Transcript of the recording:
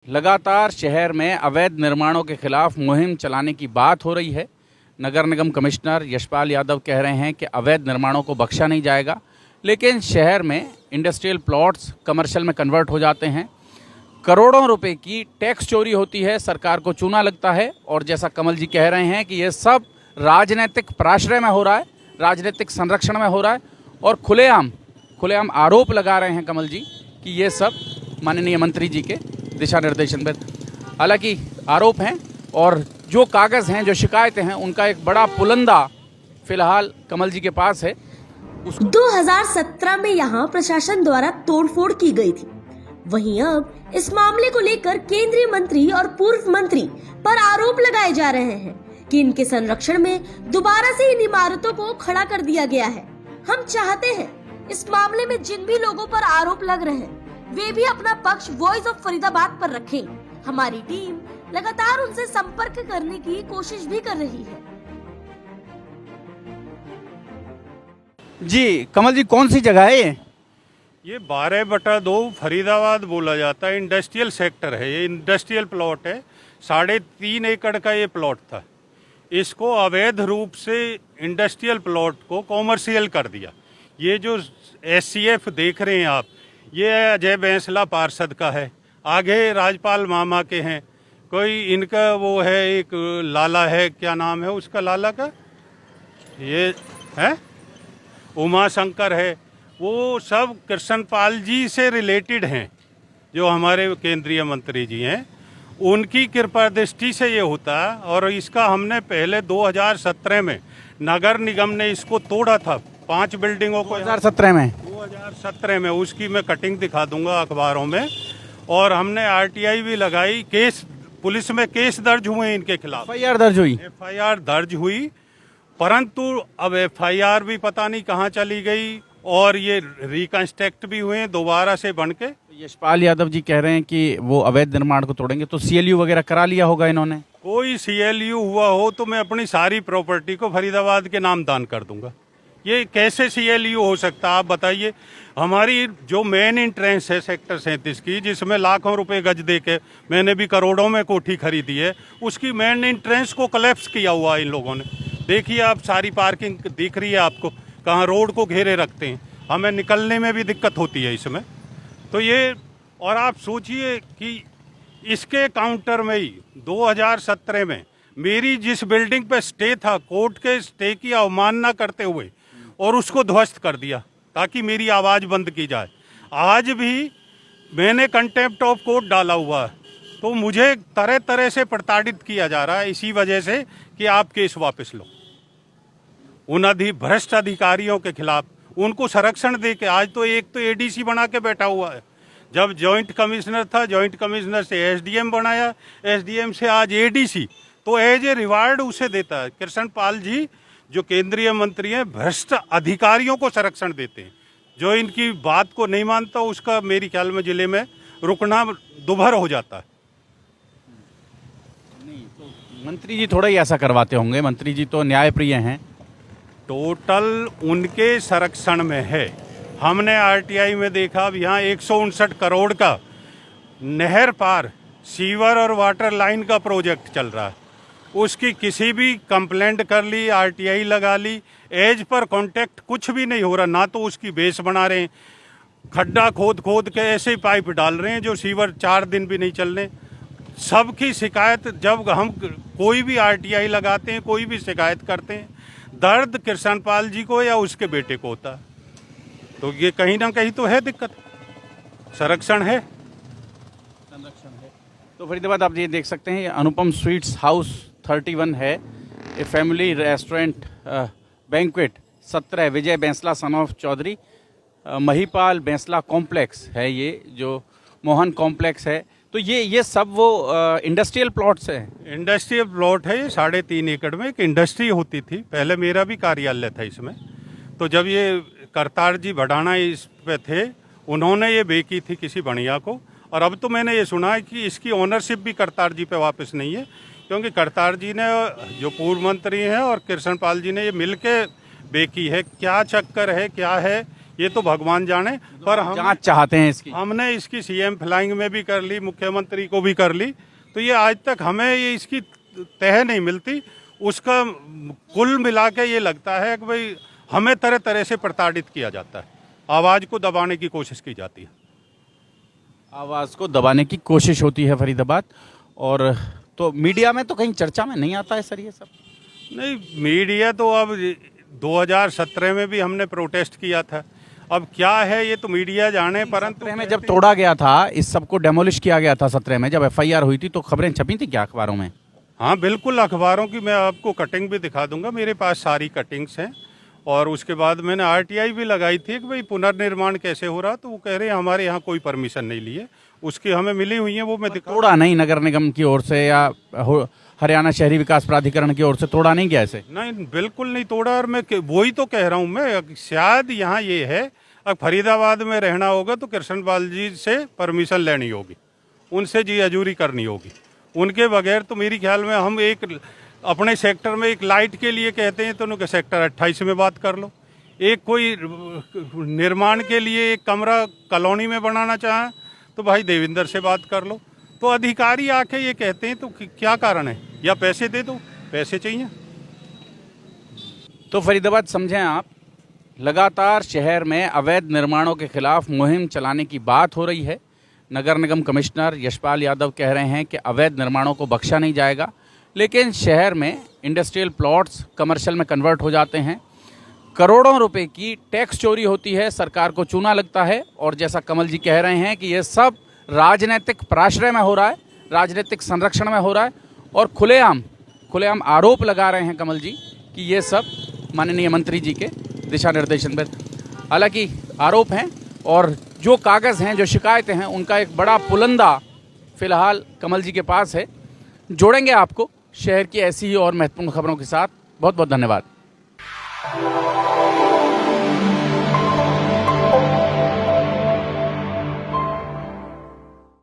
लगातार शहर में अवैध निर्माणों के खिलाफ मुहिम चलाने की बात हो रही है। नगर निगम कमिश्नर यशपाल यादव कह रहे हैं कि अवैध निर्माणों को बख्शा नहीं जाएगा, लेकिन शहर में इंडस्ट्रियल प्लॉट्स कमर्शियल में कन्वर्ट हो जाते हैं, करोड़ों रुपए की टैक्स चोरी होती है, सरकार को चूना लगता है। और जैसा कमल जी कह रहे हैं कि ये सब राजनीतिक प्राश्रय में हो रहा है, राजनीतिक संरक्षण में हो रहा है और खुलेआम आरोप लगा रहे हैं कमल जी कि ये सब माननीय मंत्री जी के दिशा निर्देशन पर। हालांकि आरोप हैं और जो कागज़ हैं, जो शिकायतें हैं, उनका एक बड़ा पुलंदा फिलहाल कमल जी के पास है। 2017 में यहाँ प्रशासन द्वारा तोड़फोड़ की गई थी। वहीं अब इस मामले को लेकर केंद्रीय मंत्री और पूर्व मंत्री पर आरोप लगाए जा रहे हैं कि इनके संरक्षण में दोबारा से इन इमारतों को खड़ा कर दिया गया है। हम चाहते हैं इस मामले में जिन भी लोगों पर आरोप लग रहे हैं वे भी अपना पक्ष वॉइस ऑफ फरीदाबाद पर रखें। हमारी टीम लगातार उनसे संपर्क करने की कोशिश भी कर रही है। जी कमल जी, कौन सी जगह है ये 12/2 फरीदाबाद बोला जाता है। इंडस्ट्रियल सेक्टर है, ये इंडस्ट्रियल प्लॉट है। 3.5 एकड़ का ये प्लॉट था। इसको अवैध रूप से इंडस्ट्रियल प्लॉट को कॉमर्शियल कर दिया। ये जो SCF देख रहे हैं आप, ये अजय बैंसला पार्षद का है, आगे राजपाल मामा के हैं, कोई इनका वो है, एक लाला है, क्या नाम है उसका लाला का, ये है उमा शंकर है। वो सब कृष्णपाल जी से रिलेटेड हैं, जो हमारे केंद्रीय मंत्री जी हैं, उनकी कृपा दृष्टि से ये होता है। और इसका हमने पहले 2017 में नगर निगम ने इसको तोड़ा था, 5 बिल्डिंगों को 2017 में उसकी मैं कटिंग दिखा दूंगा अखबारों में। और हमने RTI भी लगाई, केस पुलिस में केस दर्ज हुए इनके खिलाफ, FIR दर्ज हुई। परंतु अब FIR भी पता नहीं कहाँ चली गई और ये रिकंस्ट्रक्ट भी हुए दोबारा से बन के। यशपाल यादव जी कह रहे हैं कि वो अवैध निर्माण को तोड़ेंगे, तो CLU वगैरह करा लिया होगा इन्होंने। कोई CLU हुआ हो तो मैं अपनी सारी प्रॉपर्टी को फरीदाबाद के नाम दान कर दूंगा। ये कैसे CLU हो सकता है आप बताइए। हमारी जो मेन इंट्रेंस है सेक्टर 37 की, जिसमें लाखों रुपए गज दे के मैंने भी करोड़ों में कोठी खरीदी है, उसकी मेन इंट्रेंस को कोलैप्स किया हुआ इन लोगों ने। देखिए आप, सारी पार्किंग दिख रही है आपको, कहाँ रोड को घेरे रखते हैं, हमें निकलने में भी दिक्कत होती है इसमें। तो ये, और आप सोचिए कि इसके काउंटर में ही 2017 में मेरी जिस बिल्डिंग पे स्टे था, कोर्ट के स्टे की अवमानना करते हुए और उसको ध्वस्त कर दिया ताकि मेरी आवाज़ बंद की जाए। आज भी मैंने कंटेम्प्ट ऑफ कोर्ट डाला हुआ है, तो मुझे तरह तरह से प्रताड़ित किया जा रहा है इसी वजह से कि आप केस वापस लो। उन भ्रष्ट अधिकारियों के खिलाफ उनको संरक्षण दे के, आज तो एक तो ADC बना के बैठा हुआ है। जब जॉइंट कमिश्नर था, जॉइंट कमिश्नर से SDM बनाया, SDM से आज ADC, तो एज ए रिवार्ड उसे देता है। कृष्णपाल जी जो केंद्रीय मंत्री हैं, भ्रष्ट अधिकारियों को संरक्षण देते हैं। जो इनकी बात को नहीं मानता उसका मेरी ख्याल में जिले में रुकना दुभर हो जाता है। नहीं तो मंत्री जी थोड़ा ही ऐसा करवाते होंगे, मंत्री जी तो न्यायप्रिय हैं। टोटल उनके संरक्षण में है। हमने RTI में देखा, अब यहाँ 159 करोड़ का नहर पार सीवर और वाटर लाइन का प्रोजेक्ट चल रहा है। उसकी किसी भी कंप्लेंट कर ली, RTI लगा ली, एज पर कांटेक्ट कुछ भी नहीं हो रहा। ना तो उसकी बेस बना रहे हैं, खड्डा खोद के ऐसे पाइप डाल रहे हैं जो सीवर 4 दिन भी नहीं चल रहे। सबकी शिकायत, जब हम कोई भी RTI लगाते हैं, कोई भी शिकायत करते हैं, दर्द कृष्णपाल जी को या उसके बेटे को होता है। तो ये कहीं ना कहीं तो है दिक्कत। संरक्षण है। तो फरीदाबाद आप ये देख सकते हैं, अनुपम स्वीट्स हाउस 31 है, a family restaurant banquet 17 Vijay Bainsla son of Chaudhary, Mahipal Bainsla complex है, ये जो मोहन कॉम्प्लेक्स है। तो ये सब वो इंडस्ट्रियल प्लॉट्स हैं। इंडस्ट्रियल प्लॉट है। ये 3.5 एकड़ में एक इंडस्ट्री होती थी, पहले मेरा भी कार्यालय था इसमें। तो जब ये करतार जी भडाना इस पे थे, उन्होंने ये बेची थी किसी बढ़िया को। और अब तो मैंने ये सुना है कि इसकी ओनरशिप भी करतार जी पे वापस नहीं है, क्योंकि करतार जी ने, जो पूर्व मंत्री हैं, और कृष्णपाल जी ने ये मिल के बेची है। क्या चक्कर है, क्या है, ये तो भगवान जाने। पर हम जांच चाहते हैं इसकी। हमने इसकी सीएम फ्लाइंग में भी कर ली, मुख्यमंत्री को भी कर ली, तो ये आज तक हमें ये इसकी तह नहीं मिलती। उसका कुल मिला के ये लगता है कि भाई हमें तरह तरह से प्रताड़ित किया जाता है, आवाज़ को दबाने की कोशिश की जाती है। आवाज़ को दबाने की कोशिश होती है फरीदाबाद। और तो मीडिया में तो कहीं चर्चा में नहीं आता है सर ये सब? नहीं, मीडिया तो अब 2017 में भी हमने प्रोटेस्ट किया था, अब क्या है ये तो मीडिया जाने। परंतु 17 में जब तोड़ा गया था, इस सबको डेमोलिश किया गया था 17 में जब एफआईआर हुई थी, तो खबरें छपी थी क्या अखबारों में? हाँ बिल्कुल, अखबारों की मैं आपको कटिंग भी दिखा दूंगा, मेरे पास सारी कटिंग्स हैं। और उसके बाद मैंने आरटीआई भी लगाई थी कि भाई पुनर्निर्माण कैसे हो रहा, तो वो कह रहे हैं हमारे यहाँ कोई परमिशन नहीं ली है, उसकी हमें मिली हुई है, वो मैं दिखा। तोड़ा नहीं नगर निगम की ओर से या हरियाणा शहरी विकास प्राधिकरण की ओर से तोड़ा नहीं गया ऐसे? नहीं, बिल्कुल नहीं तोड़ा। और मैं वही तो कह रहा हूँ मैं, शायद यहाँ ये है, अब फरीदाबाद में रहना होगा तो कृष्णपाल जी से परमिशन लेनी होगी, उनसे जी हजूरी करनी होगी, उनके बगैर तो मेरी ख्याल में हम एक अपने सेक्टर में एक लाइट के लिए कहते हैं तो उनके सेक्टर 28 में बात कर लो। एक कोई निर्माण के लिए एक कमरा कॉलोनी में बनाना चाहे तो भाई देविंदर से बात कर लो। तो अधिकारी आके ये कहते हैं तो क्या कारण है, या पैसे दे दो, पैसे चाहिए। तो फरीदाबाद समझें आप, लगातार शहर में अवैध निर्माणों के खिलाफ मुहिम चलाने की बात हो रही है। नगर निगम कमिश्नर यशपाल यादव कह रहे हैं कि अवैध निर्माणों को बख्शा नहीं जाएगा, लेकिन शहर में इंडस्ट्रियल प्लॉट्स कमर्शियल में कन्वर्ट हो जाते हैं, करोड़ों रुपए की टैक्स चोरी होती है, सरकार को चूना लगता है। और जैसा कमल जी कह रहे हैं कि ये सब राजनीतिक प्राश्रय में हो रहा है, राजनीतिक संरक्षण में हो रहा है। और खुलेआम आरोप लगा रहे हैं कमल जी कि ये सब माननीय मंत्री जी के दिशा निर्देशन पर, हालांकि आरोप हैं और जो कागज़ हैं, जो शिकायतें हैं, उनका एक बड़ा पुलंदा फिलहाल कमल जी के पास है। जोड़ेंगे आपको शहर की ऐसी ही और महत्वपूर्ण खबरों के साथ। बहुत बहुत धन्यवाद।